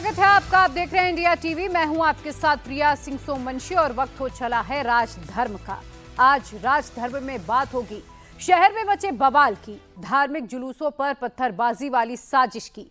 स्वागत है आपका। आप देख रहे हैं इंडिया टीवी। मैं हूं आपके साथ प्रिया सिंह सोमवंशी और वक्त हो चला है राजधर्म का। आज राजधर्म में बात होगी शहर में मचे बवाल की, धार्मिक जुलूसों पर पत्थरबाजी वाली साजिश की,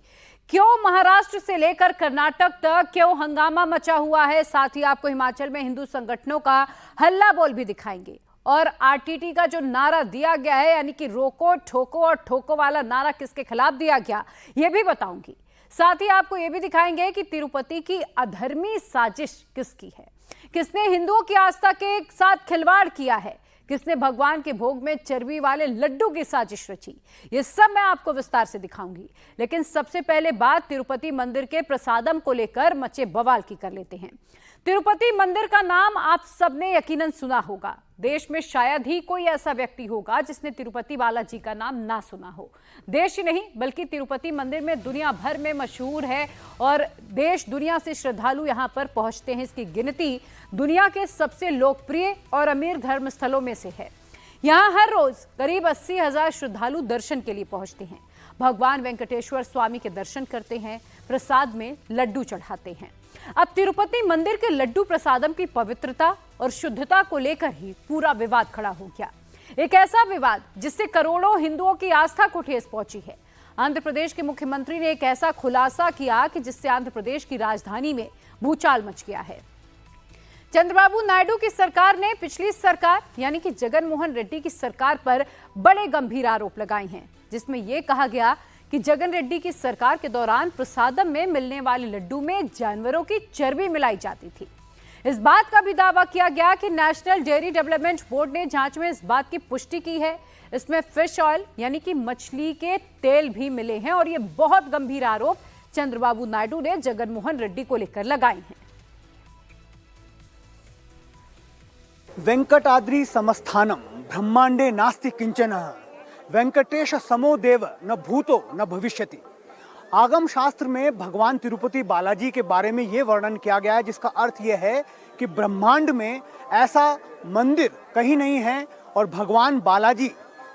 क्यों महाराष्ट्र से लेकर कर्नाटक तक क्यों हंगामा मचा हुआ है। साथ ही आपको हिमाचल में हिंदू संगठनों का हल्ला बोल भी दिखाएंगे और आरटीटी का जो नारा दिया गया है, यानी कि रोको ठोको और ठोको वाला नारा किसके खिलाफ दिया गया, यह भी बताऊंगी। साथ ही आपको यह भी दिखाएंगे कि तिरुपति की अधर्मी साजिश किसकी है, किसने हिंदुओं की आस्था के साथ खिलवाड़ किया है, किसने भगवान के भोग में चर्बी वाले लड्डू की साजिश रची। ये सब मैं आपको विस्तार से दिखाऊंगी। लेकिन सबसे पहले बात तिरुपति मंदिर के प्रसादम को लेकर मचे बवाल की कर लेते हैं। तिरुपति मंदिर का नाम आप सबने यकीनन सुना होगा। देश में शायद ही कोई ऐसा व्यक्ति होगा जिसने तिरुपति बालाजी का नाम ना सुना हो। देश ही नहीं बल्कि तिरुपति मंदिर में दुनिया भर में मशहूर है और देश दुनिया से श्रद्धालु यहां पर पहुंचते हैं। इसकी गिनती दुनिया के सबसे लोकप्रिय और अमीर धर्म स्थलों में से है। यहां हर रोज करीब 80,000 श्रद्धालु दर्शन के लिए पहुंचते हैं। भगवान वेंकटेश्वर स्वामी के दर्शन करते हैं, प्रसाद में लड्डू चढ़ाते हैं। अब तिरुपति मंदिर के लड्डू प्रसादम की पवित्रता और शुद्धता को लेकर ही पूरा विवाद खड़ा हो गया। एक ऐसा विवाद जिससे करोड़ों हिंदुओं की आस्था को ठेस पहुंची है। आंध्र प्रदेश के मुख्यमंत्री ने एक ऐसा खुलासा किया कि जिससे आंध्र प्रदेश की राजधानी में भूचाल मच गया है। चंद्रबाबू नायडू की सरकार ने पिछली सरकार यानी कि जगन मोहन रेड्डी की सरकार पर बड़े गंभीर आरोप लगाए हैं, जिसमें यह कहा गया कि जगन रेड्डी की सरकार के दौरान प्रसादम में मिलने वाले लड्डू में जानवरों की चर्बी मिलाई जाती थी। इस बात का भी दावा किया गया कि नेशनल डेयरी डेवलपमेंट बोर्ड ने जांच में इस बात की पुष्टि की है। इसमें फिश ऑयल यानी कि मछली के तेल भी मिले हैं और ये बहुत गंभीर आरोप चंद्रबाबू नायडू ने जगन मोहन रेड्डी को लेकर लगाए हैं। वेंकटाद्रि समस्थानम ब्रह्मांडे नास्ति किंचन वेंकटेश समो देव न भूतो न भविष्यति। आगम शास्त्र में भगवान तिरुपति बालाजी के बारे में ये वर्णन किया गया है, जिसका अर्थ यह है कि ब्रह्मांड में ऐसा मंदिर कहीं नहीं है और भगवान बालाजी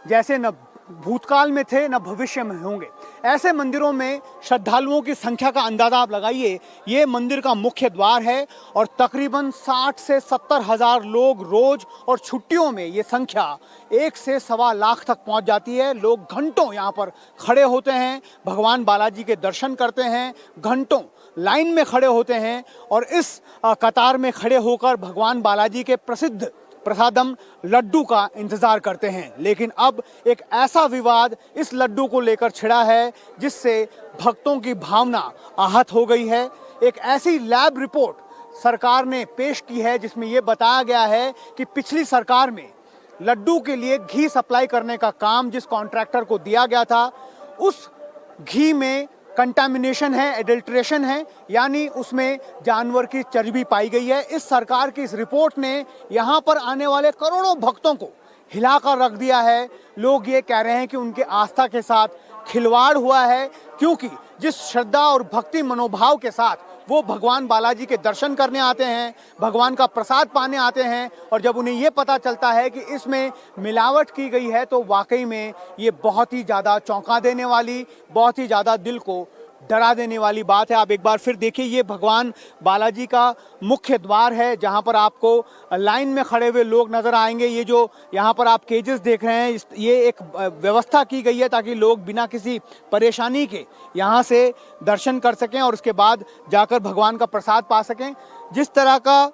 जैसे न भूतकाल में थे न भविष्य में होंगे। ऐसे मंदिरों में श्रद्धालुओं की संख्या का अंदाजा आप लगाइए। ये मंदिर का मुख्य द्वार है और तकरीबन 60 से 70 हजार लोग रोज और छुट्टियों में ये संख्या 1 से सवा लाख तक पहुंच जाती है। लोग घंटों यहाँ पर खड़े होते हैं, भगवान बालाजी के दर्शन करते हैं, घंटों लाइन में खड़े होते हैं और इस कतार में खड़े होकर भगवान बालाजी के प्रसिद्ध प्रसादम लड्डू का इंतजार करते हैं। लेकिन अब एक ऐसा विवाद इस लड्डू को लेकर छिड़ा है जिससे भक्तों की भावना आहत हो गई है। एक ऐसी लैब रिपोर्ट सरकार ने पेश की है जिसमें यह बताया गया है कि पिछली सरकार में लड्डू के लिए घी सप्लाई करने का काम जिस कॉन्ट्रैक्टर को दिया गया था, उस घी में कंटामिनेशन है, एडल्ट्रेशन है, यानी उसमें जानवर की चर्बी पाई गई है। इस सरकार की इस रिपोर्ट ने यहाँ पर आने वाले करोड़ों भक्तों को हिलाकर रख दिया है। लोग ये कह रहे हैं कि उनके आस्था के साथ खिलवाड़ हुआ है, क्योंकि जिस श्रद्धा और भक्ति मनोभाव के साथ वो भगवान बालाजी के दर्शन करने आते हैं, भगवान का प्रसाद पाने आते हैं, और जब उन्हें ये पता चलता है कि इसमें मिलावट की गई है तो वाकई में ये बहुत ही ज़्यादा चौंका देने वाली, बहुत ही ज़्यादा दिल को डरा देने वाली बात है। आप एक बार फिर देखिए, ये भगवान बालाजी का मुख्य द्वार है जहां पर आपको लाइन में खड़े हुए लोग नजर आएंगे। ये जो यहाँ पर आप केजेस देख रहे हैं, ये एक व्यवस्था की गई है ताकि लोग बिना किसी परेशानी के यहाँ से दर्शन कर सकें और उसके बाद जाकर भगवान का प्रसाद पा सकें। जिस तरह का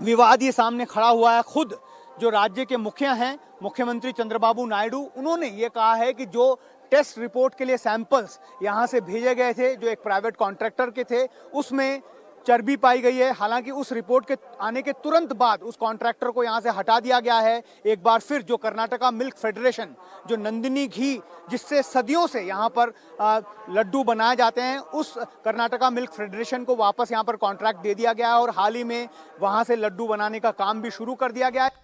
विवाद ये सामने खड़ा हुआ है, खुद जो राज्य के मुखिया हैं, मुख्यमंत्री चंद्रबाबू नायडू, उन्होंने ये कहा है कि जो टेस्ट रिपोर्ट के लिए सैंपल्स यहाँ से भेजे गए थे, जो एक प्राइवेट कॉन्ट्रैक्टर के थे, उसमें चर्बी पाई गई है। हालांकि उस रिपोर्ट के आने के तुरंत बाद उस कॉन्ट्रैक्टर को यहाँ से हटा दिया गया है। एक बार फिर जो कर्नाटका मिल्क फेडरेशन, जो नंदिनी घी जिससे सदियों से यहाँ पर लड्डू बनाए जाते हैं, उस कर्नाटका मिल्क फेडरेशन को वापस यहाँ पर कॉन्ट्रैक्ट दे दिया गया है और हाल ही में वहाँ से लड्डू बनाने का काम भी शुरू कर दिया गया है।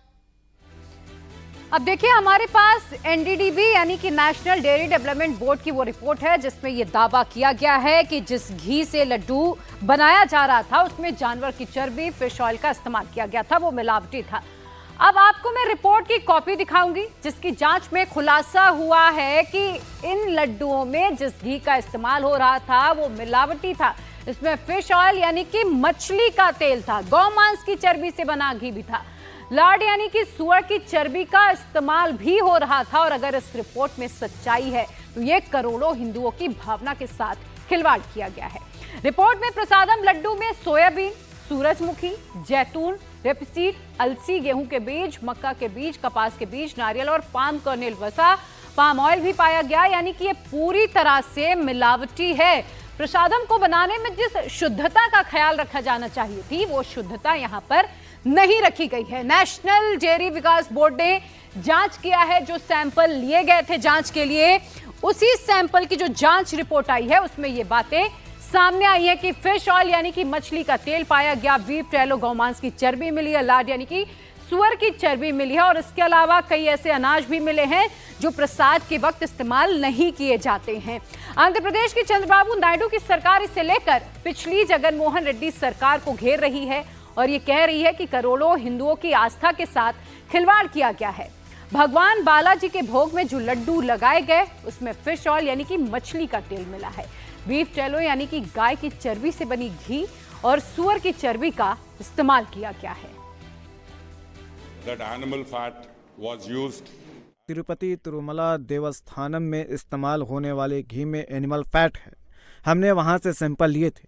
अब देखिए, हमारे पास एनडीडीबी यानी कि नेशनल डेयरी डेवलपमेंट बोर्ड की वो रिपोर्ट है जिसमें ये दावा किया गया है कि जिस घी से लड्डू बनाया जा रहा था उसमें जानवर की चर्बी, फिश ऑयल का इस्तेमाल किया गया था, वो मिलावटी था। अब आपको मैं रिपोर्ट की कॉपी दिखाऊंगी जिसकी जांच में खुलासा हुआ है कि इन लड्डुओं में जिस घी का इस्तेमाल हो रहा था वो मिलावटी था। इसमें फिश ऑयल यानी कि मछली का तेल था, गौ मांस की चर्बी से बना घी भी था, लार्ड यानी कि सुअर की चर्बी का इस्तेमाल भी हो रहा था। और अगर इस रिपोर्ट में सच्चाई है तो ये करोड़ों हिंदुओं की भावना के साथ खिलवाड़ किया गया है। रिपोर्ट में प्रसादम लड्डू में सोयाबीन, सूरजमुखी, जैतून, रेपसीड, अलसी, गेहूं के बीज, मक्का के बीज, कपास के बीज, नारियल और पाम कर्नेल वसा, पाम ऑयल भी पाया गया, यानी कि ये पूरी तरह से मिलावटी है। प्रसादम को बनाने में जिस शुद्धता का ख्याल रखा जाना चाहिए थी वो शुद्धता यहाँ पर नहीं रखी गई है। नेशनल डेयरी विकास बोर्ड ने जांच किया है, जो सैंपल लिए गए थे जांच के लिए, उसी सैंपल की जो जांच रिपोर्ट आई है उसमें ये बातें सामने आई है कि फिश ऑयल यानी कि मछली का तेल पाया गया, बीफ टैलो गौमांस की चर्बी मिली है, लार्ड यानी कि सुअर की चर्बी मिली है और इसके अलावा कई ऐसे अनाज भी मिले हैं जो प्रसाद के वक्त इस्तेमाल नहीं किए जाते हैं। आंध्र प्रदेश की चंद्रबाबू नायडू की सरकार इसे लेकर पिछली जगनमोहन रेड्डी सरकार को घेर रही है और ये कह रही है कि करोड़ों हिंदुओं की आस्था के साथ खिलवाड़ किया गया है। भगवान बालाजी के भोग में जो लड्डू लगाए गए उसमें फिश ऑयल यानी कि मछली का तेल मिला है, बीफ टैलो यानी कि गाय की चर्बी से बनी घी और सुअर की चर्बी का इस्तेमाल किया गया है। That animal fat was used. Tirupati Tirumala Devasthanam में इस्तेमाल होने वाले घी में एनिमल फैट है। हमने वहां से सैंपल लिए थे।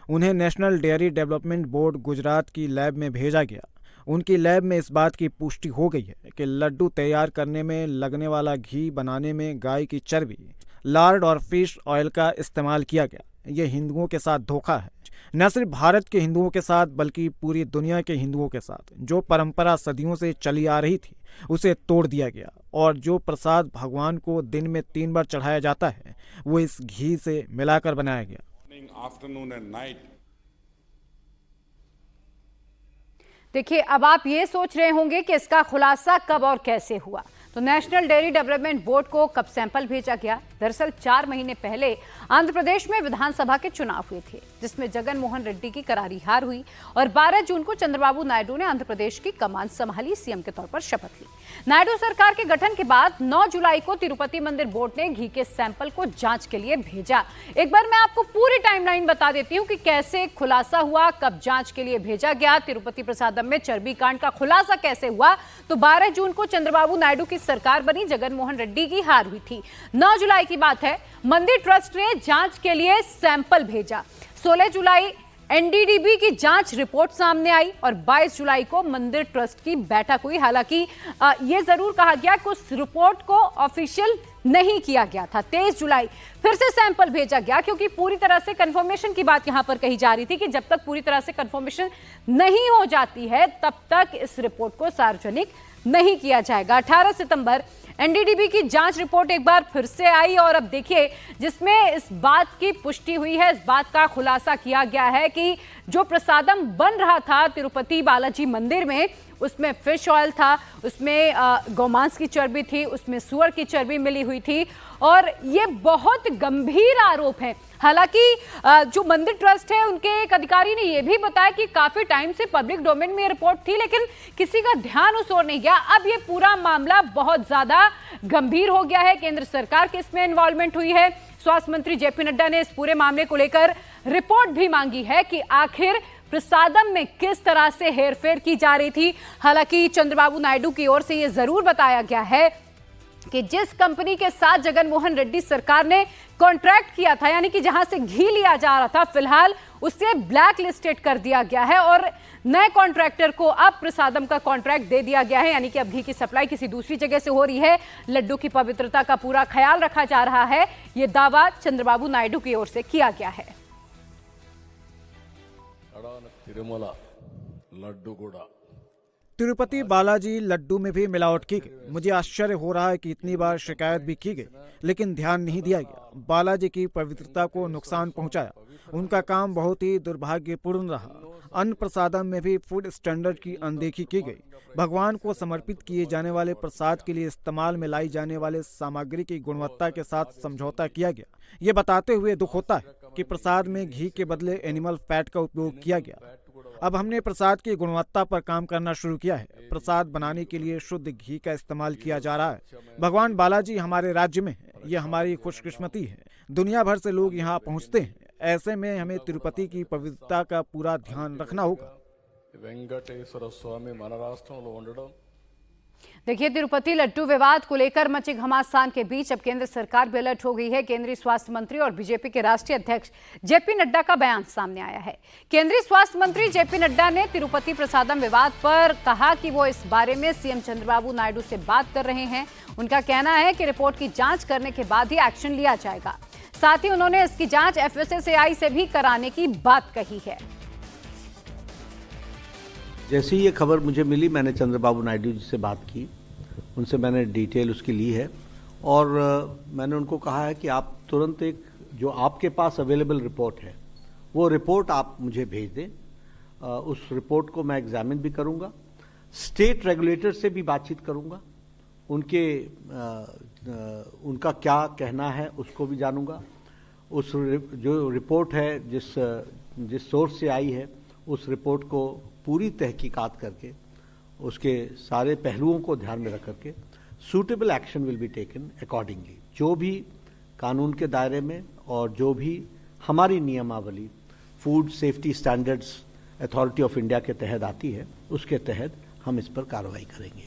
उन्हें national dairy development board Gujarat की लैब में भेजा गया। उनकी लैब में इस बात की पुष्टि हो गई है कि लड्डू तैयार करने में लगने वाला घी बनाने में गाय की चर्बी, लार्ड और फिश ऑयल का इस्तेमाल किया गया। ये हिंदुओं के साथ धोखा है, न सिर्फ भारत के हिंदुओं के साथ बल्कि पूरी दुनिया के हिंदुओं के साथ। जो परंपरा सदियों से चली आ रही थी उसे तोड़ दिया गया और जो प्रसाद भगवान को दिन में 3 बार चढ़ाया जाता है वो इस घी से मिलाकर बनाया गया। Morning, afternoon and night. देखिए, अब आप ये सोच रहे होंगे कि इसका खुलासा कब और कैसे हुआ। तो नेशनल डेयरी डेवलपमेंट बोर्ड को कब सैंपल भेजा गया? दरअसल 4 महीने पहले आंध्र प्रदेश में विधानसभा के चुनाव हुए थे जिसमें जगन मोहन रेड्डी की करारी हार हुई और 12 जून को चंद्रबाबू नायडू ने आंध्र प्रदेश की कमान संभाली, सीएम के तौर पर शपथ ली। नायडू सरकार के गठन के बाद 9 जुलाई को तिरुपति मंदिर बोर्ड ने घी के सैंपल को जांच के लिए भेजा। एक बार मैं आपको पूरी टाइमलाइन बता देती हूँ कि कैसे खुलासा हुआ, कब जांच के लिए भेजा गया, तिरुपति प्रसादम में चर्बी कांड का खुलासा कैसे हुआ। तो 12 जून को चंद्रबाबू नायडू की सरकार बनी, जगन मोहन रेड्डी की हार हुई थी। 9 जुलाई की बात है, मंदिर ट्रस्ट ने जांच के लिए सैंपल भेजा। 16 जुलाई एनडीडीबी की जांच रिपोर्ट सामने आई और 22 जुलाई को मंदिर ट्रस्ट की बैठक हुई। हालांकि यह जरूर कहा गया कि उस रिपोर्ट को ऑफिशियल नहीं किया गया था। 23 जुलाई फिर से सैंपल भेजा गया क्योंकि पूरी तरह से कंफर्मेशन की बात यहां पर कही जा रही थी कि जब तक पूरी तरह से कंफर्मेशन नहीं हो जाती है तब तक इस रिपोर्ट को सार्वजनिक नहीं किया जाएगा। 18 सितंबर एनडीडीबी की जांच रिपोर्ट एक बार फिर से आई और अब देखिए जिसमें इस बात की पुष्टि हुई है, इस बात का खुलासा किया गया है कि जो प्रसादम बन रहा था तिरुपति बालाजी मंदिर में उसमें फिश ऑयल था, उसमें गौमांस की चर्बी थी, उसमें सुअर की चर्बी मिली हुई थी और ये बहुत गंभीर आरोप है। हालांकि जो मंदिर ट्रस्ट है उनके एक अधिकारी ने यह भी बताया कि काफी टाइम से पब्लिक डोमेन में रिपोर्ट थी लेकिन किसी का ध्यान उस ओर नहीं गया। अब ये पूरा मामला बहुत ज्यादा गंभीर हो गया है, केंद्र सरकार की इसमें इन्वॉल्वमेंट हुई है। स्वास्थ्य मंत्री जेपी नड्डा ने इस पूरे मामले को लेकर रिपोर्ट भी मांगी है कि आखिर प्रसादम में किस तरह से हेरफेर की जा रही थी। हालांकि चंद्रबाबू नायडू की ओर से यह जरूर बताया गया है कि जिस कंपनी के साथ जगन मोहन रेड्डी सरकार ने कॉन्ट्रैक्ट किया था, यानी कि जहां से घी लिया जा रहा था, फिलहाल उसे ब्लैक लिस्टेड कर दिया गया है और नए कॉन्ट्रैक्टर को अब प्रसादम का कॉन्ट्रैक्ट दे दिया गया है। यानी कि अब घी की सप्लाई किसी दूसरी जगह से हो रही है। लड्डू की पवित्रता का पूरा ख्याल रखा जा रहा है, यह दावा चंद्रबाबू नायडू की ओर से किया गया है। तिरुमला लड्डू गुड़ा तिरुपति बालाजी लड्डू में भी मिलावट की गई। मुझे आश्चर्य हो रहा है कि इतनी बार शिकायत भी की गई लेकिन ध्यान नहीं दिया गया। बालाजी की पवित्रता को नुकसान पहुंचाया। उनका काम बहुत ही दुर्भाग्यपूर्ण रहा। अन्न प्रसादम में भी फूड स्टैंडर्ड की अनदेखी की गई। भगवान को समर्पित किए जाने वाले प्रसाद के लिए इस्तेमाल में लाई जाने वाले सामग्री की गुणवत्ता के साथ समझौता किया गया। ये बताते हुए दुख होता है कि प्रसाद में घी के बदले एनिमल फैट का उपयोग किया गया। अब हमने प्रसाद की गुणवत्ता पर काम करना शुरू किया है। प्रसाद बनाने के लिए शुद्ध घी का इस्तेमाल किया जा रहा है। भगवान बालाजी हमारे राज्य में है, ये हमारी खुशकिस्मती है। दुनिया भर से लोग यहाँ पहुँचते हैं। ऐसे में हमें तिरुपति की पवित्रता का पूरा ध्यान रखना होगा। వెంకటేశ్వర స్వామి మన రాష్ట్రంలో ఉండడం देखिए, तिरुपति लड्डू विवाद को लेकर मचे घमासान के बीच अब केंद्र सरकार भी अलर्ट हो गई है। केंद्रीय स्वास्थ्य मंत्री और बीजेपी के राष्ट्रीय अध्यक्ष जेपी नड्डा का बयान सामने आया है। केंद्रीय स्वास्थ्य मंत्री जेपी नड्डा ने तिरुपति प्रसादम विवाद पर कहा कि वो इस बारे में सीएम चंद्रबाबू नायडू से बात कर रहे हैं। उनका कहना है कि रिपोर्ट की जांच करने के बाद ही एक्शन लिया जाएगा। साथ ही उन्होंने इसकी जांच एफएसएसएआई से भी कराने की बात कही है। जैसे ही ये खबर मुझे मिली, मैंने चंद्रबाबू नायडू जी से बात की, उनसे मैंने डिटेल उसकी ली है और मैंने उनको कहा है कि आप तुरंत एक जो आपके पास अवेलेबल रिपोर्ट है वो रिपोर्ट आप मुझे भेज दें। उस रिपोर्ट को मैं एग्जामिन भी करूंगा, स्टेट रेगुलेटर से भी बातचीत करूंगा, उनका क्या कहना है उसको भी जानूंगा। उस जो रिपोर्ट है जिस सोर्स से आई है उस रिपोर्ट को पूरी तहकीकात करके उसके सारे पहलुओं को ध्यान में रख करके suitable action will be taken accordingly. जो भी कानून के दायरे में और जो भी हमारी नियमावली food safety standards authority of India के तहत आती है उसके तहत हम इस पर कार्रवाई करेंगे।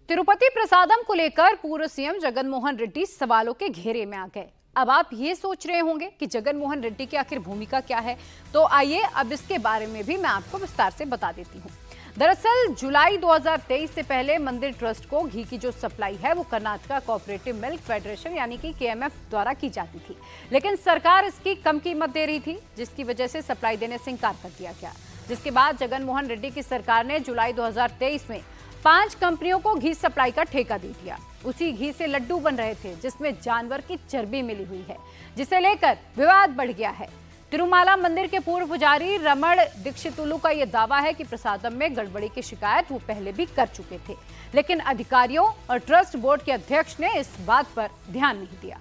तिरुपति प्रसादम को लेकर पूर्व सीएम जगन मोहन रेड्डी सवालों के घेरे में आ गए। अब आप ये सोच रहे होंगे कि जगन मोहन रेड्डी की आखिर भूमिका क्या है, तो आइए अब इसके बारे में भी मैं आपको विस्तार से बता देती हूँ। दरअसल जुलाई 2023 से पहले मंदिर ट्रस्ट को घी की जो सप्लाई है वो कर्नाटका कोऑपरेटिव मिल्क फेडरेशन यानी कि केएमएफ द्वारा की जाती थी, लेकिन सरकार इसकी कम कीमत दे रही थी, जिसकी वजह से सप्लाई देने से इंकार कर दिया गया। जिसके बाद जगन मोहन रेड्डी की सरकार ने जुलाई 2023 में 5 कंपनियों को घी सप्लाई का ठेका दे दिया। उसी घी से लड्डू बन रहे थे जिसमें जानवर की चर्बी मिली हुई है, जिसे लेकर विवाद बढ़ गया है। तिरुमाला मंदिर के पूर्व पुजारी रमण दीक्षितुलु का यह दावा है कि प्रसादम में गड़बड़ी की शिकायत वो पहले भी कर चुके थे, लेकिन अधिकारियों और ट्रस्ट बोर्ड के अध्यक्ष ने इस बात पर ध्यान नहीं दिया।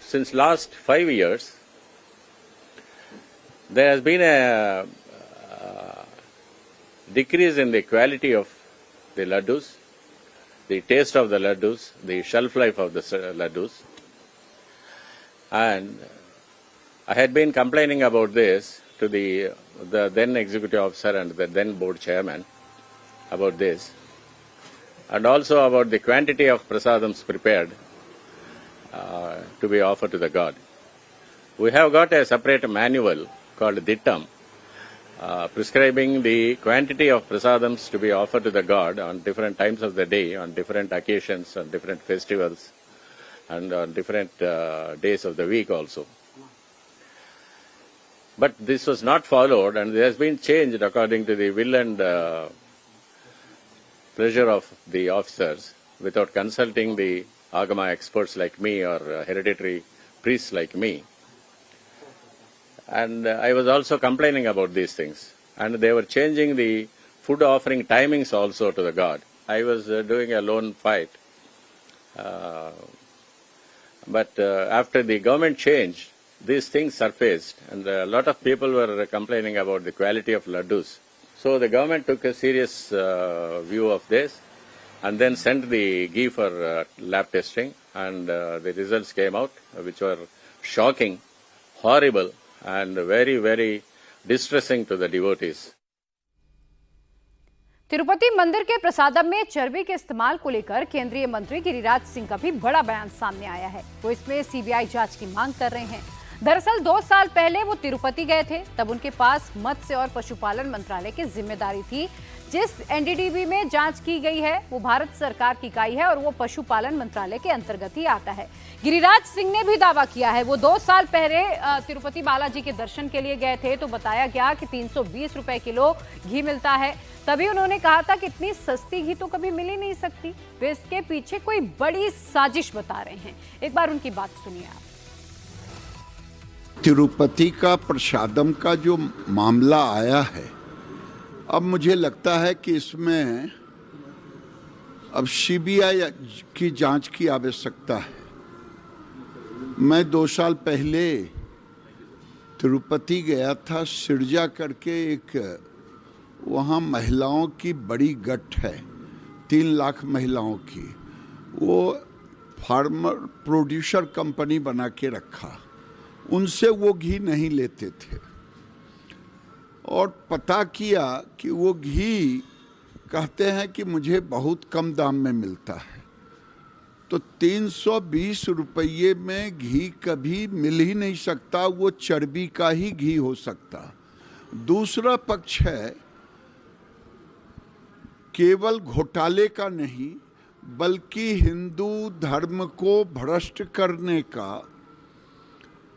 Since last 5 years, there has been a decrease in the quality of the laddus, the taste of the laddus, the shelf life of the laddus. And I had been complaining about this to the then executive officer and the then board chairman about this, and also about the quantity of prasadams prepared to be offered to the god. We have got a separate manual called Dittam, prescribing the quantity of prasadams to be offered to the god on different times of the day, on different occasions, on different festivals, and on different days of the week also. But this was not followed, and it has been changed according to the will and pleasure of the officers without consulting the Agama experts like me or hereditary priests like me. And I was also complaining about these things. And they were changing the food offering timings also to the god. I was doing a lone fight. But after the government changed, these things surfaced, and a lot of people were complaining about the quality of laddus. So the government took a serious view of this, and then sent the ghee for lab testing, and the results came out, which were shocking, horrible, and very, very distressing to the devotees. Tirupati मंदिर के प्रसादम में चर्बी के इस्तेमाल को लेकर केंद्रीय मंत्री गिरिराज सिंह का भी बड़ा बयान सामने आया है। वो इसमें सीबीआई जांच की मांग कर रहे हैं। दरअसल 2 साल पहले वो तिरुपति गए थे, तब उनके पास मत्स्य और पशुपालन मंत्रालय की जिम्मेदारी थी। जिस एनडीडीबी में जांच की गई है वो भारत सरकार की इकाई है और वो पशुपालन मंत्रालय के अंतर्गत ही आता है। गिरिराज सिंह ने भी दावा किया है, वो 2 साल पहले तिरुपति बालाजी के दर्शन के लिए गए थे, तो बताया गया कि 320 रुपए किलो घी मिलता है। तभी उन्होंने कहा था कि इतनी सस्ती घी तो कभी मिल ही नहीं सकती। वे इसके पीछे कोई बड़ी साजिश बता रहे हैं। एक बार उनकी बात सुनिए आप। तिरुपति का प्रसादम का जो मामला आया है, अब मुझे लगता है कि इसमें अब सीबीआई की जांच की आवश्यकता है। मैं 2 साल पहले तिरुपति गया था। सिरजा करके एक वहाँ महिलाओं की बड़ी गठ है, 3 लाख महिलाओं की। वो फार्मर प्रोड्यूसर कंपनी बना के रखा, उनसे वो घी नहीं लेते थे और पता किया कि वो घी कहते हैं कि मुझे बहुत कम दाम में मिलता है। तो 320 रुपये में घी कभी मिल ही नहीं सकता, वो चर्बी का ही घी हो सकता। दूसरा पक्ष है केवल घोटाले का नहीं बल्कि हिंदू धर्म को भ्रष्ट करने का,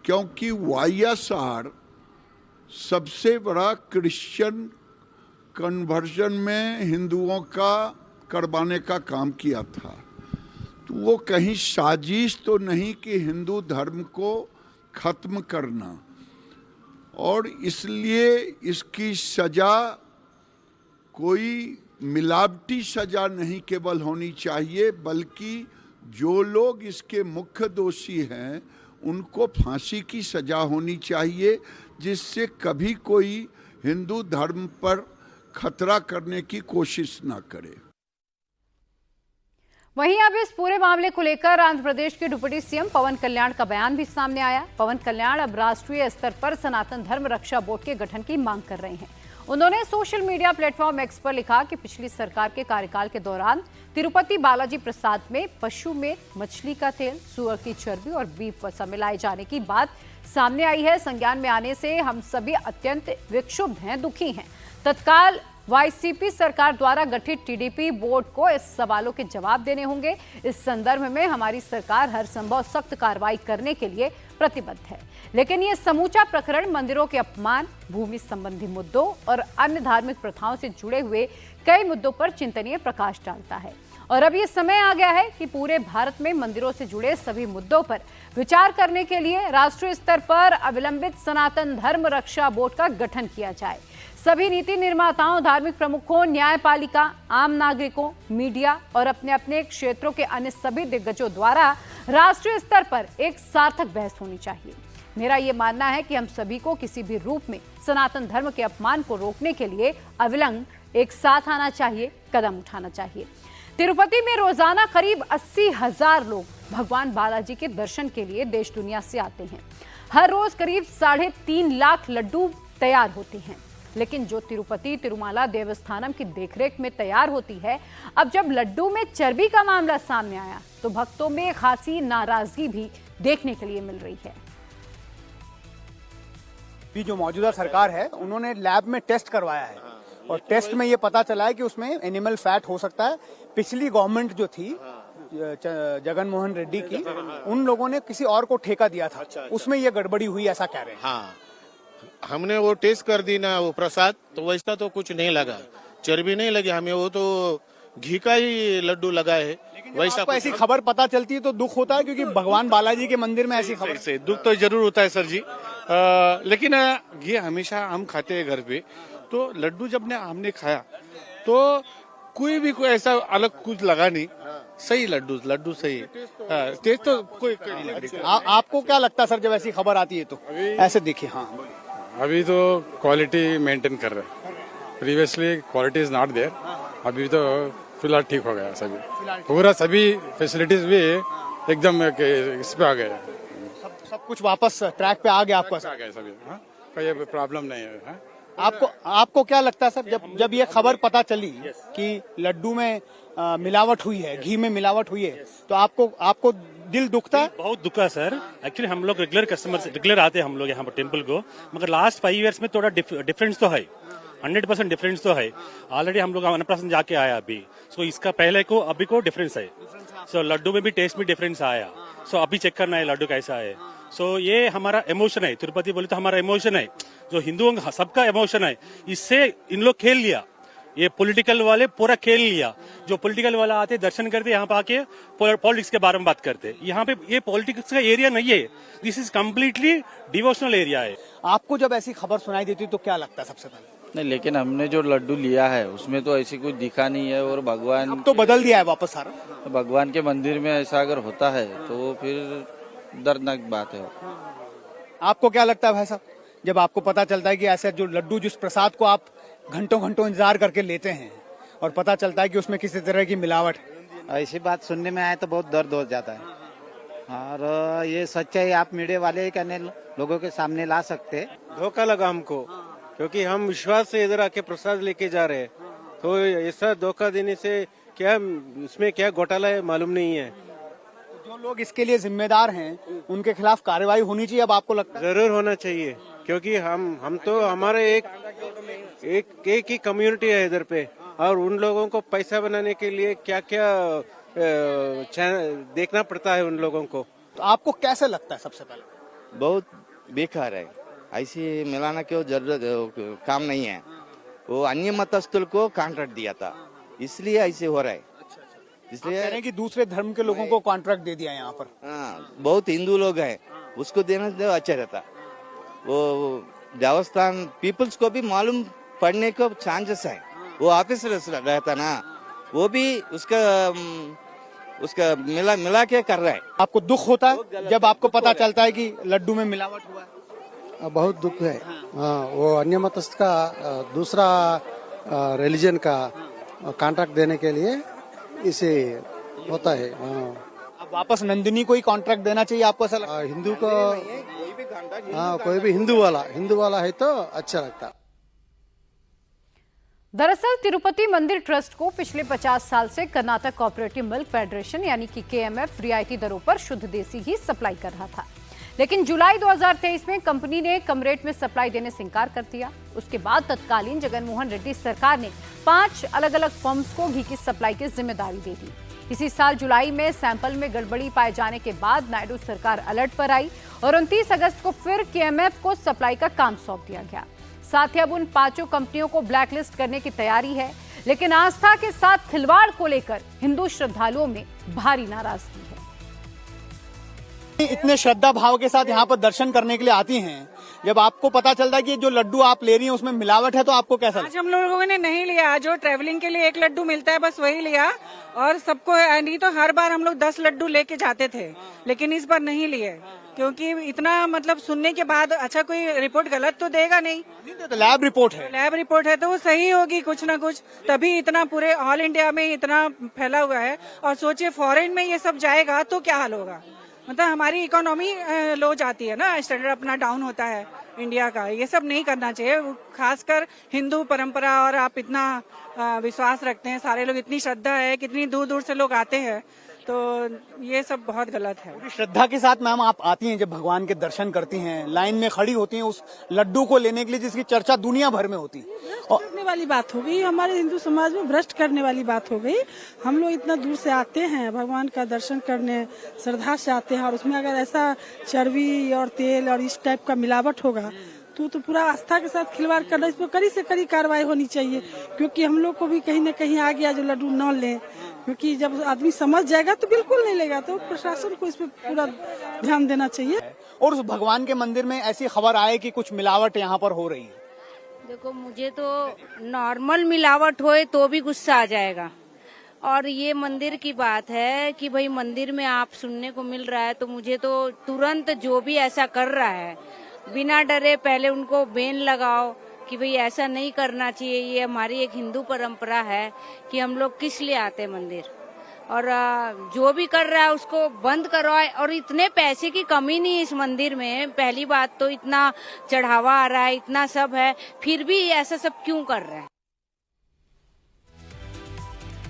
क्योंकि वाईएसआर सबसे बड़ा क्रिश्चियन कन्वर्जन में हिंदुओं का करवाने का काम किया था। तो वो कहीं साजिश तो नहीं कि हिंदू धर्म को खत्म करना, और इसलिए इसकी सजा कोई मिलावटी सजा नहीं केवल होनी चाहिए बल्कि जो लोग इसके मुख्य दोषी हैं उनको फांसी की सजा होनी चाहिए, जिससे कभी कोई हिंदू धर्म पर खतरा करने की कोशिश ना करे। वहीं अब इस पूरे मामले को लेकर आंध्र प्रदेश के डिप्टी सीएम पवन कल्याण का बयान भी सामने आया। पवन कल्याण अब राष्ट्रीय स्तर पर सनातन धर्म रक्षा बोर्ड के गठन की मांग कर रहे हैं। उन्होंने सोशल मीडिया प्लेटफॉर्म एक्स पर लिखा कि पिछली सरकार के कार्यकाल के दौरान तिरुपति बालाजी प्रसाद में पशु में मछली का तेल, सुअर की चर्बी और बीफ वसा मिलाए जाने की बात सामने आई है। संज्ञान में आने से हम सभी अत्यंत विक्षुब्ध हैं, दुखी हैं। तत्काल वाईसीपी सरकार द्वारा गठित टीडीपी बोर्ड को इस सवालों के जवाब देने होंगे। इस संदर्भ में हमारी सरकार हर संभव सख्त कार्रवाई करने के लिए प्रतिबद्ध है, लेकिन ये समूचा प्रकरण मंदिरों के अपमान, भूमि संबंधी मुद्दों और अन्य धार्मिक प्रथाओं से जुड़े हुए कई मुद्दों पर चिंतनीय प्रकाश डालता है। और अब ये समय आ गया है कि पूरे भारत में मंदिरों से जुड़े सभी मुद्दों पर विचार करने के लिए राष्ट्रीय स्तर पर अविलंबित सनातन धर्म रक्षा बोर्ड का गठन किया जाए। सभी नीति निर्माताओं, धार्मिक प्रमुखों, न्यायपालिका, आम नागरिकों, मीडिया और अपने अपने क्षेत्रों के अन्य सभी दिग्गजों द्वारा राष्ट्रीय स्तर पर एक सार्थक बहस होनी चाहिए। मेरा ये मानना है कि हम सभी को किसी भी रूप में सनातन धर्म के अपमान को रोकने के लिए अविलंब एक साथ आना चाहिए, कदम उठाना चाहिए। तिरुपति में रोजाना करीब 80,000 लोग भगवान बालाजी के दर्शन के लिए देश दुनिया से आते हैं। हर रोज करीब 3.5 लाख लड्डू तैयार होते हैं, लेकिन जो तिरुपति तिरुमाला देवस्थानम की देखरेख में तैयार होती है, अब जब लड्डू में चर्बी का मामला सामने आया तो भक्तों में खासी नाराजगी भी देखने के लिए मिल रही है। ये जो मौजूदा सरकार है उन्होंने लैब में टेस्ट करवाया है और टेस्ट में ये पता चला है कि उसमें एनिमल फैट हो सकता है। पिछली गवर्नमेंट जो थी जगन मोहन रेड्डी की, उन लोगों ने किसी और को ठेका दिया था, उसमें ये गड़बड़ी हुई ऐसा कह रहे हैं। हाँ, हमने वो टेस्ट कर दी ना वो प्रसाद, तो वैसा तो कुछ नहीं लगा, चर्बी नहीं लगी हमें, वो तो घी का ही लड्डू लगा है। वैसा आपको ऐसी खबर पता चलती है तो दुख होता है, क्योंकि भगवान बालाजी के मंदिर में ऐसी खबर से दुख तो जरूर होता है सर जी। लेकिन घी हमेशा हम खाते हैं घर पे, तो लड्डू जब हमने खाया तो कोई ऐसा अलग कुछ लगा नहीं, सही लड्डू सही है, टेस्ट तो कोई नहीं लग रही। आपको क्या लगता है सर जब ऐसी खबर आती है तो? ऐसे देखिए, हाँ अभी तो क्वालिटी मेंटेन कर रहे हैं, previously quality is not there, अभी तो फिलहाल ठीक हो गया सभी, पूरा सभी फैसिलिटीज भी एकदम इस पे आ गए, सब कुछ वापस ट्रैक पे आ गया, आपको आ गए सभी, कोई प्रॉब्लम नहीं है। आपको क्या लगता है सर जब ये खबर पता चली कि लड्डू में मिलावट हुई है, घी में मिलावट हुई है, तो आपको दिल दुखता है? बहुत दुखा सर। एक्चुअली हम लोग रेगुलर आते हैं हम लोग यहाँ पर टेम्पल को, मगर लास्ट 5 इयर्स में थोड़ा डिफरेंस तो है, 100% डिफरेंस तो है। ऑलरेडी हम लोग 100% जाके आया अभी, सो इसका पहले को अभी को डिफरेंस है। सो लड्डू में भी टेस्ट में डिफरेंस आया, सो अभी चेक करना है लड्डू कैसा है। सो ये हमारा इमोशन है, तिरुपति बोले तो हमारा इमोशन है, जो हिंदुओं का सबका इमोशन है। इससे इन लोग खेल लिया, ये पॉलिटिकल वाले पूरा खेल लिया। जो पॉलिटिकल वाला आते दर्शन करते यहाँ पे आके पॉलिटिक्स के बारे में बात करते, यहाँ पे ये पॉलिटिक्स का एरिया नहीं है, this is completely devotional area है। आपको जब ऐसी खबर सुनाई देती तो क्या लगता है सबसे पहले? नहीं, लेकिन हमने जो लड्डू लिया है उसमें तो ऐसी कुछ दिखा नहीं है, और भगवान अब तो बदल दिया है वापस सारा। भगवान के मंदिर में ऐसा अगर होता है तो फिर दर्दनाक बात है। आपको क्या लगता है भाई साहब, जब आपको पता चलता है कि ऐसे जो लड्डू, जिस प्रसाद को आप घंटों इंतजार करके लेते हैं और पता चलता है कि उसमें किसी तरह की मिलावट है? ऐसी बात सुनने में आए तो बहुत दर्द हो जाता है। और ये सच्चाई आप मीडिया वाले कहने लोगों के सामने ला सकते। धोखा लगा हमको, क्योंकि हम विश्वास से इधर आके प्रसाद लेके जा रहे हैं, तो ऐसा धोखा देने से क्या इसमें क्या घोटाला है मालूम नहीं है। जो लोग इसके लिए जिम्मेदार हैं उनके खिलाफ कार्रवाई होनी चाहिए, अब आपको लगता है? जरूर होना चाहिए, क्योंकि हम तो हमारे एक ही कम्युनिटी है इधर पे, और उन लोगों को पैसा बनाने के लिए क्या क्या देखना पड़ता है उन लोगों को। तो आपको कैसे लगता है? सबसे पहले बहुत बेकार है, ऐसे मिलाना क्यों जरूरत काम नहीं है। वो अन्य मतस्थल को कॉन्ट्रैक्ट दिया था, इसलिए ऐसे हो रहा है। इसलिए कह रहे हैं कि दूसरे धर्म के लोगों को कॉन्ट्रैक्ट दे दिया यहाँ पर। हाँ, बहुत हिंदू लोग हैं, उसको देना तो अच्छा रहता। वो देवस्थान पीपल्स को भी मालूम पड़ने को चांसेस है। वो ऑफिस रहता ना, वो भी उसका मिला के कर रहा है। आपको दुख होता है जब आपको पता चलता है कि लड्डू में मिलावट हुआ है? बहुत दुख है। हाँ, वो अन्य मतस्थ का दूसरा रिलीजन का कॉन्ट्रैक्ट देने के लिए इसे होता है। अब वापस नंदिनी को ही कॉन्ट्रैक्ट देना चाहिए, आपको ऐसा लगता है? हिंदू को हाँ, कोई भी हिंदू वाला है तो अच्छा लगता। दरअसल तिरुपति मंदिर ट्रस्ट को पिछले 50 साल से कर्नाटक कोऑपरेटिव मिल्क फेडरेशन यानी कि KMF रियायती दरों पर शुद्ध देसी घी सप्लाई कर रहा था, लेकिन जुलाई 2023 में कंपनी ने कम रेट में सप्लाई देने से इनकार कर दिया। उसके बाद तत्कालीन जगन मोहन रेड्डी सरकार ने 5 अलग अलग फर्म्स को घी की सप्लाई की जिम्मेदारी दे दी। इसी साल जुलाई में सैंपल में गड़बड़ी पाए जाने के बाद नायडू सरकार अलर्ट पर आई और 29 अगस्त को फिर KMF को सप्लाई का काम सौंप दिया गया। साथ ही अब उन 5 कंपनियों को ब्लैकलिस्ट करने की तैयारी है, लेकिन आस्था के साथ खिलवाड़ को लेकर हिंदू श्रद्धालुओं में भारी नाराजगी है। इतने श्रद्धा भाव के साथ यहाँ पर दर्शन करने के लिए आती हैं, जब आपको पता चलता है कि जो लड्डू आप ले रही हैं उसमें मिलावट है, तो आपको कैसा लगता है? आज हम लोगों ने नहीं लिया, जो ट्रैवलिंग के लिए 1 लड्डू मिलता है बस वही लिया, और सबको नहीं तो हर बार हम लोग 10 लड्डू लेके जाते थे, लेकिन इस बार नहीं लिए, क्योंकि इतना मतलब सुनने के बाद अच्छा कोई रिपोर्ट गलत तो देगा नहीं। तो लैब रिपोर्ट है तो वो सही होगी कुछ ना कुछ, तभी इतना पूरे ऑल इंडिया में इतना फैला हुआ है। और सोचिए फॉरेन में ये सब जाएगा तो क्या हाल होगा, मतलब हमारी इकोनॉमी लो जाती है ना, स्टैंडर्ड अपना डाउन होता है इंडिया का। ये सब नहीं करना चाहिए, खासकर हिंदू परंपरा, और आप इतना विश्वास रखते हैं, सारे लोग इतनी श्रद्धा है, कितनी दूर दूर से लोग आते हैं, तो ये सब बहुत गलत है। श्रद्धा के साथ मैम आप आती हैं, जब भगवान के दर्शन करती हैं, लाइन में खड़ी होती हैं उस लड्डू को लेने के लिए जिसकी चर्चा दुनिया भर में होती है। करने वाली बात हो गई, हमारे हिंदू समाज में भ्रष्ट करने वाली बात हो गई। हम लोग इतना दूर से आते हैं भगवान का दर्शन करने, श्रद्धा से आते हैं, और उसमें अगर ऐसा चर्बी और तेल और इस टाइप का मिलावट होगा तो पूरा आस्था के साथ खिलवाड़ करना, इस पर कड़ी से कड़ी कार्रवाई होनी चाहिए, क्योंकि हम लोग को भी कहीं न कहीं आ गया जो लड्डू न लें, क्योंकि जब आदमी समझ जाएगा तो बिल्कुल नहीं लेगा। तो प्रशासन को इस पर पूरा ध्यान देना चाहिए। और उस भगवान के मंदिर में ऐसी खबर आए कि कुछ मिलावट यहाँ पर हो रही है। देखो, मुझे तो नॉर्मल मिलावट होए तो भी गुस्सा आ जाएगा, और ये मंदिर की बात है कि भाई मंदिर में आप सुनने को मिल रहा है, तो मुझे तो तुरंत जो भी ऐसा कर रहा है बिना डरे पहले उनको बैन लगाओ कि भाई ऐसा नहीं करना चाहिए। ये हमारी एक हिंदू परंपरा है कि हम लोग किस लिए आते हैं मंदिर, और जो भी कर रहा है उसको बंद करवाए। और इतने पैसे की कमी नहीं है इस मंदिर में, पहली बात तो इतना चढ़ावा आ रहा है, इतना सब है, फिर भी ऐसा सब क्यों कर रहे हैं।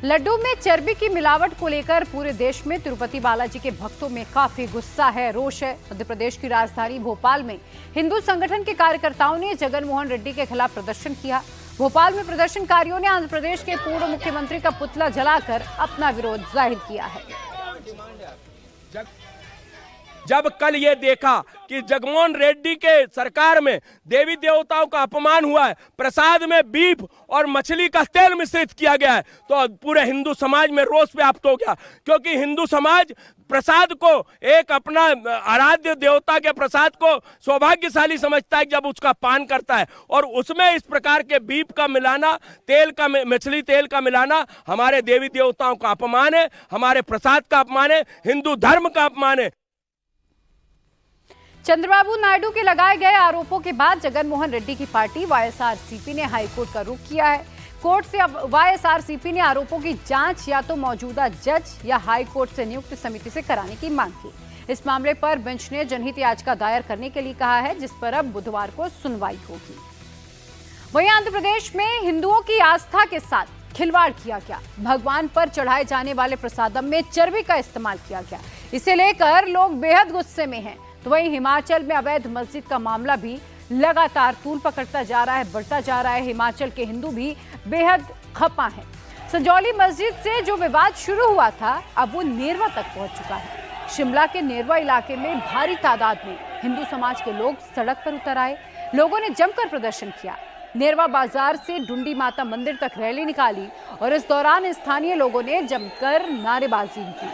लड्डू में चर्बी की मिलावट को लेकर पूरे देश में तिरुपति बालाजी के भक्तों में काफी गुस्सा है, रोष है। मध्य प्रदेश की राजधानी भोपाल में हिंदू संगठन के कार्यकर्ताओं ने जगन मोहन रेड्डी के खिलाफ प्रदर्शन किया। भोपाल में प्रदर्शनकारियों ने आंध्र प्रदेश के पूर्व मुख्यमंत्री का पुतला जलाकर अपना विरोध जाहिर किया है। जब कल ये देखा कि जगनमोहन रेड्डी के सरकार में देवी देवताओं का अपमान हुआ है, प्रसाद में बीफ और मछली का तेल मिश्रित किया गया है, तो पूरे हिंदू समाज में रोष व्याप्त हो गया। क्योंकि हिंदू समाज प्रसाद को एक अपना आराध्य देवता के प्रसाद को सौभाग्यशाली समझता है जब उसका पान करता है, और उसमें इस प्रकार के बीफ का मिलाना, तेल का, मछली तेल का मिलाना हमारे देवी देवताओं का अपमान है, हमारे प्रसाद का अपमान है, हिंदू धर्म का अपमान है। चंद्रबाबू नायडू के लगाए गए आरोपों के बाद जगन मोहन रेड्डी की पार्टी YSRCP ने हाईकोर्ट का रुख किया है। कोर्ट से अब वाईएसआरसीपी ने आरोपों की जांच या तो मौजूदा जज या हाई कोर्ट से नियुक्त समिति से कराने की मांग की। इस मामले पर बेंच ने जनहित याचिका दायर करने के लिए कहा है, जिस पर अब बुधवार को सुनवाई होगी। वहीं आंध्र प्रदेश में हिंदुओं की आस्था के साथ खिलवाड़ किया गया। भगवान पर चढ़ाए जाने वाले प्रसादम में चर्बी का इस्तेमाल किया गया। इसे लेकर लोग बेहद गुस्से में हैं। तो वहीं हिमाचल में अवैध मस्जिद का मामला भी लगातार तूल पकड़ता जा रहा है, बढ़ता जा रहा है। हिमाचल के हिंदू भी बेहद खपा हैं। संजौली मस्जिद से जो विवाद शुरू हुआ था, अब वो नेरवा तक पहुंच चुका है। शिमला के नेरवा इलाके में भारी तादाद में हिंदू समाज के लोग सड़क पर उतर आए। लोगों ने जमकर प्रदर्शन किया। नेरवा बाजार से डुंडी माता मंदिर तक रैली निकाली और इस दौरान स्थानीय लोगों ने जमकर नारेबाजी की।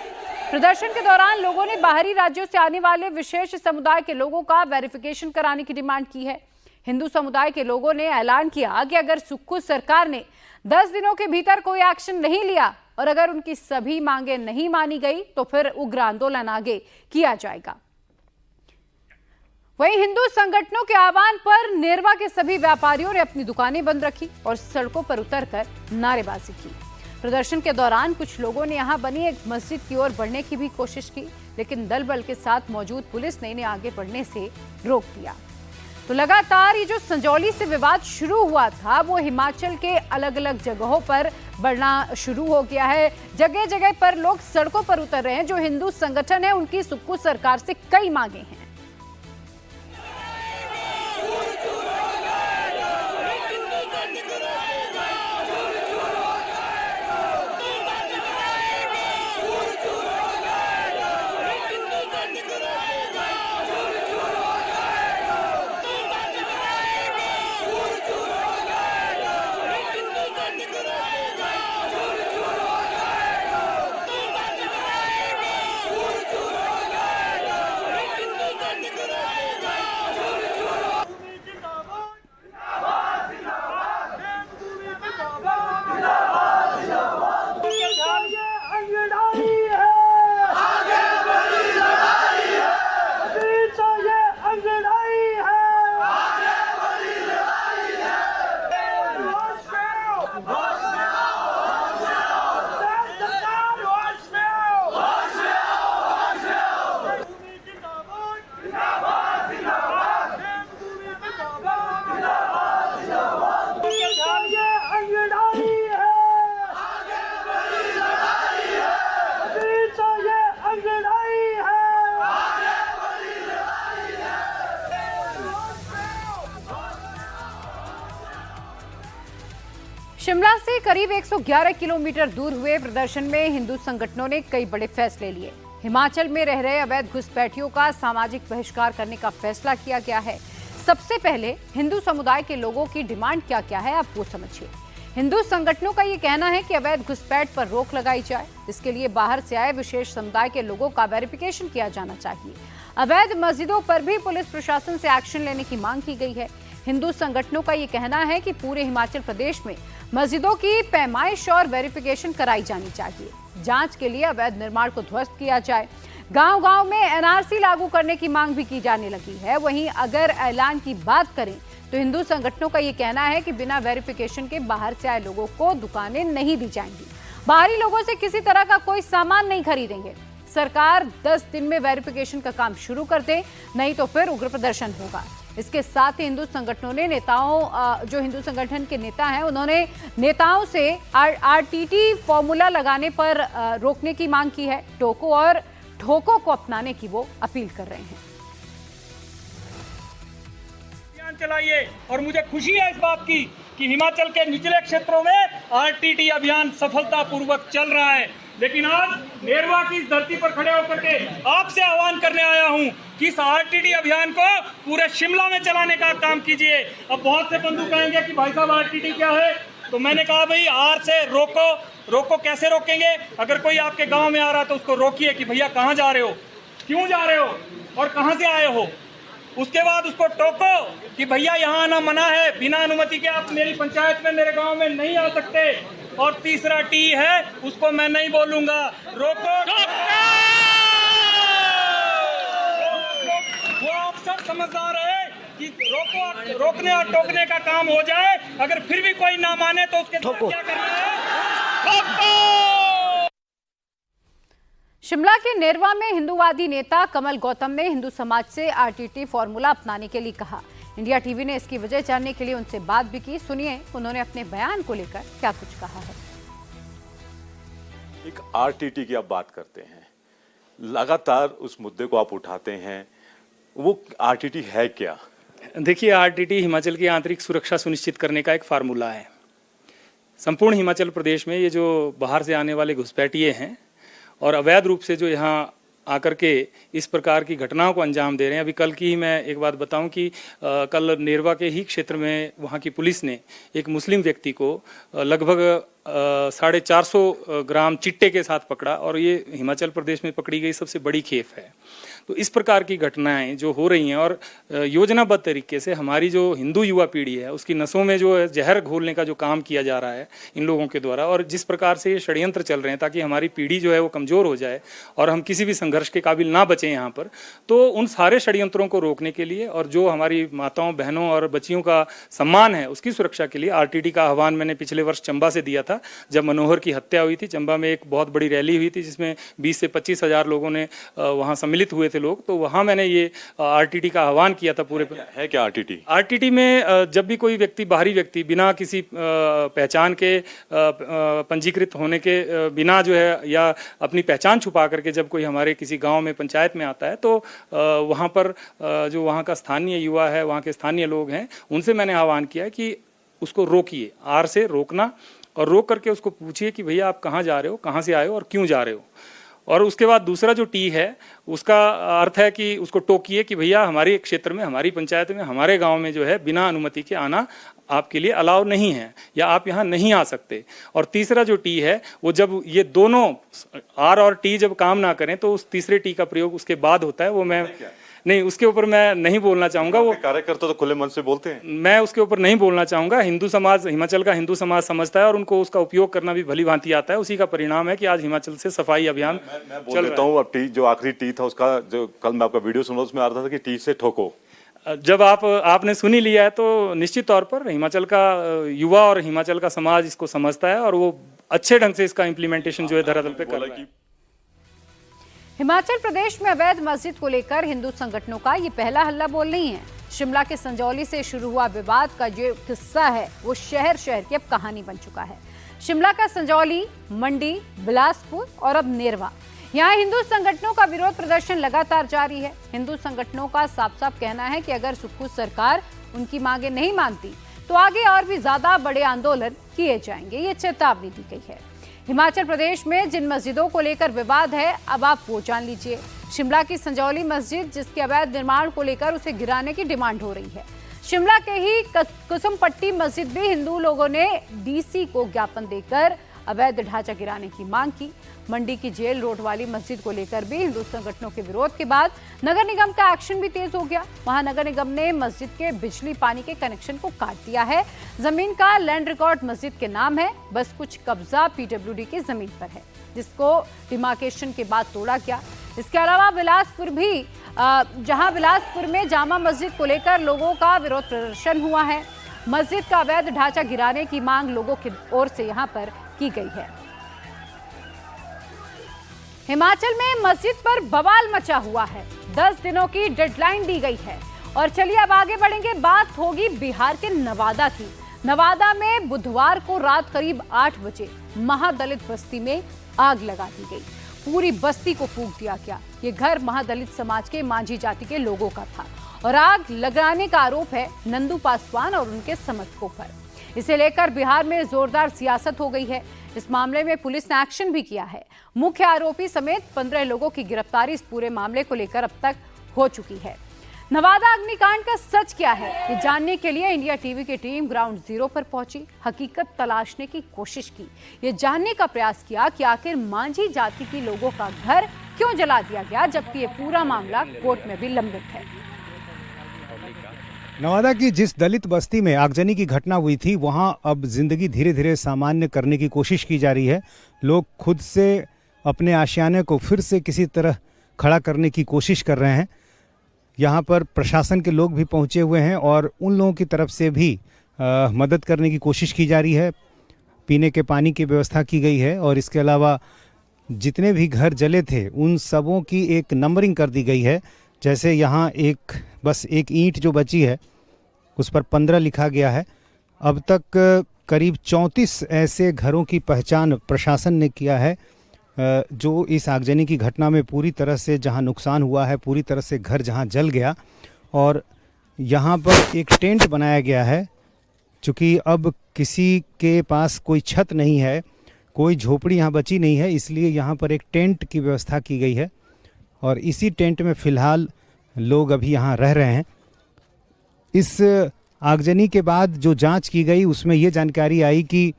प्रदर्शन के दौरान लोगों ने बाहरी राज्यों से आने वाले विशेष समुदाय के लोगों का वेरिफिकेशन कराने की डिमांड की है। हिंदू समुदाय के लोगों ने ऐलान किया कि अगर सुक्खू सरकार ने 10 दिनों के भीतर कोई एक्शन नहीं लिया और अगर उनकी सभी मांगे नहीं मानी गई तो फिर उग्र आंदोलन आगे किया जाएगा। वहीं हिंदू संगठनों के आह्वान पर नेरवा के सभी व्यापारियों ने अपनी दुकानें बंद रखी और सड़कों पर उतरकर नारेबाजी की। प्रदर्शन के दौरान कुछ लोगों ने यहां बनी एक मस्जिद की ओर बढ़ने की भी कोशिश की, लेकिन दल बल के साथ मौजूद पुलिस ने इन्हें आगे बढ़ने से रोक दिया। तो लगातार ये जो संजौली से विवाद शुरू हुआ था, वो हिमाचल के अलग अलग जगहों पर बढ़ना शुरू हो गया है। जगह जगह पर लोग सड़कों पर उतर रहे हैं। जो हिंदू संगठन है, उनकी सुक्खू सरकार से कई मांगे हैं। शिमला से करीब 111 किलोमीटर दूर हुए प्रदर्शन में हिंदू संगठनों ने कई बड़े फैसले लिए। हिमाचल में रह रहे अवैध घुसपैठियों का सामाजिक बहिष्कार करने का फैसला किया गया है। सबसे पहले हिंदू समुदाय के लोगों की डिमांड क्या क्या है, आप वो समझिए। हिंदू संगठनों का ये कहना है कि अवैध घुसपैठ पर रोक लगाई जाए। इसके लिए बाहर से आए विशेष समुदाय के लोगों का वेरिफिकेशन किया जाना चाहिए। अवैध मस्जिदों पर भी पुलिस प्रशासन से एक्शन लेने की मांग की गई है। हिंदू संगठनों का ये कहना है कि पूरे हिमाचल प्रदेश में मस्जिदों की पैमाइश और वेरिफिकेशन कराई जानी चाहिए। जांच के लिए अवैध निर्माण को ध्वस्त किया जाए। गांव-गांव में एनआरसी लागू करने की मांग भी की जाने लगी है। वहीं अगर ऐलान की बात करें तो हिंदू संगठनों का ये कहना है कि बिना वेरिफिकेशन के बाहर से आए लोगों को दुकानें नहीं दी जाएंगी। बाहरी लोगों से किसी तरह का कोई सामान नहीं खरीदेंगे। सरकार 10 दिन में वेरिफिकेशन का काम शुरू कर दे, नहीं तो फिर उग्र प्रदर्शन होगा। इसके साथ ही हिंदू संगठनों ने जो हिंदू संगठन के नेता हैं, उन्होंने नेताओं से आरटीटी फॉर्मूला लगाने पर रोकने की मांग की है। टोको और ठोको को अपनाने की वो अपील कर रहे हैं। चलाइए और मुझे खुशी है इस बात की कि हिमाचल के निचले क्षेत्रों में आरटीटी अभियान सफलतापूर्वक चल रहा है। लेकिन आज नेरवा की इस धरती पर खड़े होकर के आपसे आह्वान करने आया हूं कि इस आरटीटी अभियान को पूरे शिमला में चलाने का काम कीजिए। अब बहुत से बंधु कहेंगे कि भाई साहब आरटीटी क्या है, तो मैंने कहा भाई आर से रोको कैसे रोकेंगे? अगर कोई आपके गांव में आ रहा तो उसको रोकिए कि भैया कहाँ जा रहे हो, क्यों जा रहे हो और कहाँ से आए हो। उसके बाद उसको टोको कि भैया यहाँ आना मना है, बिना अनुमति के आप मेरी पंचायत में मेरे गांव में नहीं आ सकते। और तीसरा टी है, उसको मैं नहीं बोलूंगा, रोको। वो आप सब समझदार है कि रोक को रोकने और टोकने का काम हो जाए। अगर फिर भी कोई ना माने तो उसके साथ क्या करना है? शिमला के नेरवा में हिंदूवादी नेता कमल गौतम ने हिंदू समाज से आरटीटी फॉर्मूला अपनाने के लिए कहा। इंडिया टीवी ने इसकी वजह जानने के लिए उनसे बात भी की। सुनिए उन्होंने अपने बयान को लेकर क्या कुछ कहा है। एक आरटीटी की आप बात करते हैं, लगातार उस मुद्दे को आप उठाते हैं, वो आरटीटी है क्या? देखिए, आरटीटी हिमाचल की आंतरिक सुरक्षा सुनिश्चित करने का एक फार्मूला है। संपूर्ण हिमाचल प्रदेश में ये जो बाहर से आने वाले घुसपैठिए हैं और अवैध रूप से जो यहाँ आकर के इस प्रकार की घटनाओं को अंजाम दे रहे हैं। अभी कल की ही मैं एक बात बताऊं कि कल नेरवा के ही क्षेत्र में वहाँ की पुलिस ने एक मुस्लिम व्यक्ति को लगभग 450 ग्राम चिट्टे के साथ पकड़ा और ये हिमाचल प्रदेश में पकड़ी गई सबसे बड़ी खेप है। तो इस प्रकार की घटनाएं जो हो रही हैं और योजनाबद्ध तरीके से हमारी जो हिंदू युवा पीढ़ी है उसकी नसों में जो जहर घोलने का जो काम किया जा रहा है इन लोगों के द्वारा, और जिस प्रकार से ये षड्यंत्र चल रहे हैं ताकि हमारी पीढ़ी जो है वो कमज़ोर हो जाए और हम किसी भी संघर्ष के काबिल ना बचें यहाँ पर, तो उन सारे षड्यंत्रों को रोकने के लिए और जो हमारी माताओं बहनों और बच्चियों का सम्मान है उसकी सुरक्षा के लिए आरटीटी का आह्वान मैंने पिछले वर्ष चंबा से दिया था। जब मनोहर की हत्या हुई थी, चंबा में एक बहुत बड़ी रैली हुई थी जिसमें 20 से 25 हज़ार लोगों ने वहाँ सम्मिलित हुए थे लोग, तो वहाँ मैंने ये आरटीटी का आह्वान किया था पूरे। है क्या आरटीटी? आरटीटी में जब भी कोई व्यक्ति, बाहरी व्यक्ति बिना किसी पहचान के पंजीकृत होने के बिना जो है या अपनी पहचान छुपा करके जब कोई हमारे किसी गांव में पंचायत में आता है तो वहाँ पर जो वहाँ का स्थानीय युवा है, वहाँ के स्थानीय लोग हैं, उनसे मैंने आह्वान किया है कि उसको रोकिए, आर से रोकना, और रोक करके उसको पूछिए कि भैया आप कहाँ जा रहे हो, कहाँ से आए हो और क्यों जा रहे हो। और उसके बाद दूसरा जो टी है उसका अर्थ है कि उसको टोकिए कि भैया हमारे क्षेत्र में, हमारी पंचायत में, हमारे गांव में जो है बिना अनुमति के आना आपके लिए अलाउ नहीं है या आप यहाँ नहीं आ सकते। और तीसरा जो टी है वो जब ये दोनों आर और टी जब काम ना करें तो उस तीसरे टी का प्रयोग उसके बाद होता है। वो मैं नहीं, उसके ऊपर मैं नहीं बोलना चाहूंगा। वो कार्यकर्ता तो खुले मन से बोलते हैं, मैं उसके ऊपर नहीं बोलना चाहूंगा। हिंदू समाज, हिमाचल का हिंदू समाज समझता है और उनको उसका उपयोग करना भी भली भांति आता है। उसी का परिणाम है कि आज हिमाचल से सफाई अभियान मैं बोल देता हूँ। अब टी जो आखिरी टी था उसका, जो कल मैं आपका वीडियो सुन रहा उसमें आ रहा था कि टी से ठोको। जब आपने सुन ही लिया है तो निश्चित तौर पर हिमाचल का युवा और हिमाचल का समाज इसको समझता है और वो अच्छे ढंग से इसका इम्प्लीमेंटेशन जो है धरातल पे कर रहा है। हिमाचल प्रदेश में अवैध मस्जिद को लेकर हिंदू संगठनों का ये पहला हल्ला बोल नहीं है। शिमला के संजौली से शुरू हुआ विवाद का जो किस्सा है वो शहर शहर की अब कहानी बन चुका है। शिमला का संजौली, मंडी, बिलासपुर और अब नेरवा, यहाँ हिंदू संगठनों का विरोध प्रदर्शन लगातार जारी है। हिंदू संगठनों का साफ साफ कहना है कि अगर सुखू सरकार उनकी मांगे नहीं मानती तो आगे और भी ज्यादा बड़े आंदोलन किए जाएंगे, ये चेतावनी दी गई है। हिमाचल प्रदेश में जिन मस्जिदों को लेकर विवाद है अब आप वो जान लीजिए। शिमला की संजौली मस्जिद, जिसके अवैध निर्माण को लेकर उसे गिराने की डिमांड हो रही है। शिमला के ही कुसुमपट्टी मस्जिद भी हिंदू लोगों ने डीसी को ज्ञापन देकर अवैध ढांचा गिराने की मांग की। मंडी की जेल रोड वाली मस्जिद को लेकर भी हिंदू संगठनों के विरोध के बाद नगर निगम का एक्शन भी तेज हो गया। वहां नगर निगम ने मस्जिद के बिजली पानी के कनेक्शन को काट दिया है। जमीन का लैंड रिकॉर्ड मस्जिद के नाम है, बस कुछ कब्जा पीडब्ल्यूडी की जमीन पर है, जिसको डिमार्केशन के बाद तोड़ा गया। इसके अलावा बिलासपुर भी, जहां बिलासपुर में जामा मस्जिद को लेकर लोगों का विरोध प्रदर्शन हुआ है। मस्जिद का अवैध ढांचा गिराने की मांग लोगों की ओर से यहां पर की गई है। हिमाचल में मस्जिद पर बवाल मचा हुआ है। 10 दिनों की डेडलाइन दी गई है। और चलिए अब आगे बढ़ेंगे, बात होगी बिहार के नवादा की। नवादा में बुधवार को रात करीब 8 बजे महादलित बस्ती में आग लगा दी गई। पूरी बस्ती को फूंक दिया गया। ये घर महादलित समाज के मांझी जाति के लोगों का था और आग लगाने का आरोप है नंदू पासवान और उनके समर्थकों पर। इसे लेकर बिहार में जोरदार सियासत हो गई है। इस मामले में पुलिस ने एक्शन भी किया है। मुख्य आरोपी समेत 15 लोगों की गिरफ्तारी इस पूरे मामले को लेकर अब तक हो चुकी है। नवादा अग्निकांड का सच क्या है, ये जानने के लिए इंडिया टीवी की टीम ग्राउंड जीरो पर पहुंची, हकीकत तलाशने की कोशिश की। ये जानने का प्रयास किया कि आखिर मांझी जाति के लोगों का घर क्यों जला दिया गया, जबकि ये पूरा मामला कोर्ट में भी लंबित है। नवादा की जिस दलित बस्ती में आगजनी की घटना हुई थी, वहां अब जिंदगी धीरे धीरे सामान्य करने की कोशिश की जा रही है। लोग खुद से अपने आशियाने को फिर से किसी तरह खड़ा करने की कोशिश कर रहे हैं। यहाँ पर प्रशासन के लोग भी पहुँचे हुए हैं और उन लोगों की तरफ से भी मदद करने की कोशिश की जा रही है। पीने के पानी की व्यवस्था की गई है और इसके अलावा जितने भी घर जले थे उन सबों की एक नंबरिंग कर दी गई है। जैसे यहाँ बस एक ईंट जो बची है उस पर 15 लिखा गया है। अब तक करीब 34 ऐसे घरों की पहचान प्रशासन ने किया है जो इस आगजनी की घटना में पूरी तरह से जहां नुकसान हुआ है, पूरी तरह से घर जहां जल गया। और यहां पर एक टेंट बनाया गया है। चूँकि अब किसी के पास कोई छत नहीं है, कोई झोपड़ी यहाँ बची नहीं है, इसलिए यहाँ पर एक टेंट की व्यवस्था की गई है और इसी टेंट में फ़िलहाल लोग अभी यहाँ रह रहे हैं। इस आगजनी के बाद जो जांच की गई उसमें ये जानकारी आई कि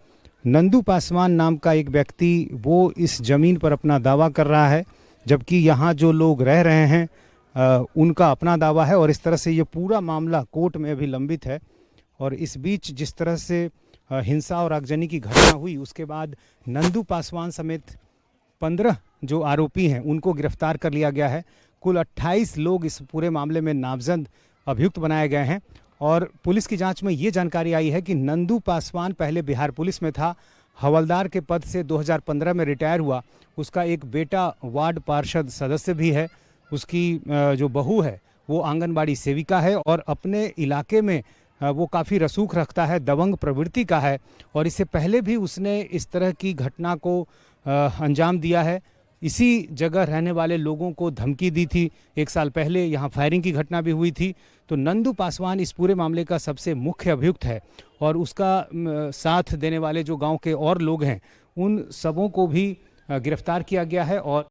नंदू पासवान नाम का एक व्यक्ति वो इस ज़मीन पर अपना दावा कर रहा है, जबकि यहाँ जो लोग रह रहे हैं उनका अपना दावा है और इस तरह से ये पूरा मामला कोर्ट में अभी लंबित है। और इस बीच जिस तरह से हिंसा और आगजनी की घटना हुई उसके बाद नंदू पासवान समेत 15 जो आरोपी हैं उनको गिरफ्तार कर लिया गया है। कुल 28 लोग इस पूरे मामले में नामजद अभियुक्त बनाए गए हैं और पुलिस की जांच में ये जानकारी आई है कि नंदू पासवान पहले बिहार पुलिस में था, हवलदार के पद से 2015 में रिटायर हुआ। उसका एक बेटा वार्ड पार्षद सदस्य भी है, उसकी जो बहू है वो आंगनबाड़ी सेविका है और अपने इलाके में वो काफ़ी रसूख रखता है, दबंग प्रवृत्ति का है और इससे पहले भी उसने इस तरह की घटना को अंजाम दिया है। इसी जगह रहने वाले लोगों को धमकी दी थी। 1 साल पहले यहाँ फायरिंग की घटना भी हुई थी। तो नंदू पासवान इस पूरे मामले का सबसे मुख्य अभियुक्त है और उसका साथ देने वाले जो गांव के और लोग हैं उन सबों को भी गिरफ्तार किया गया है और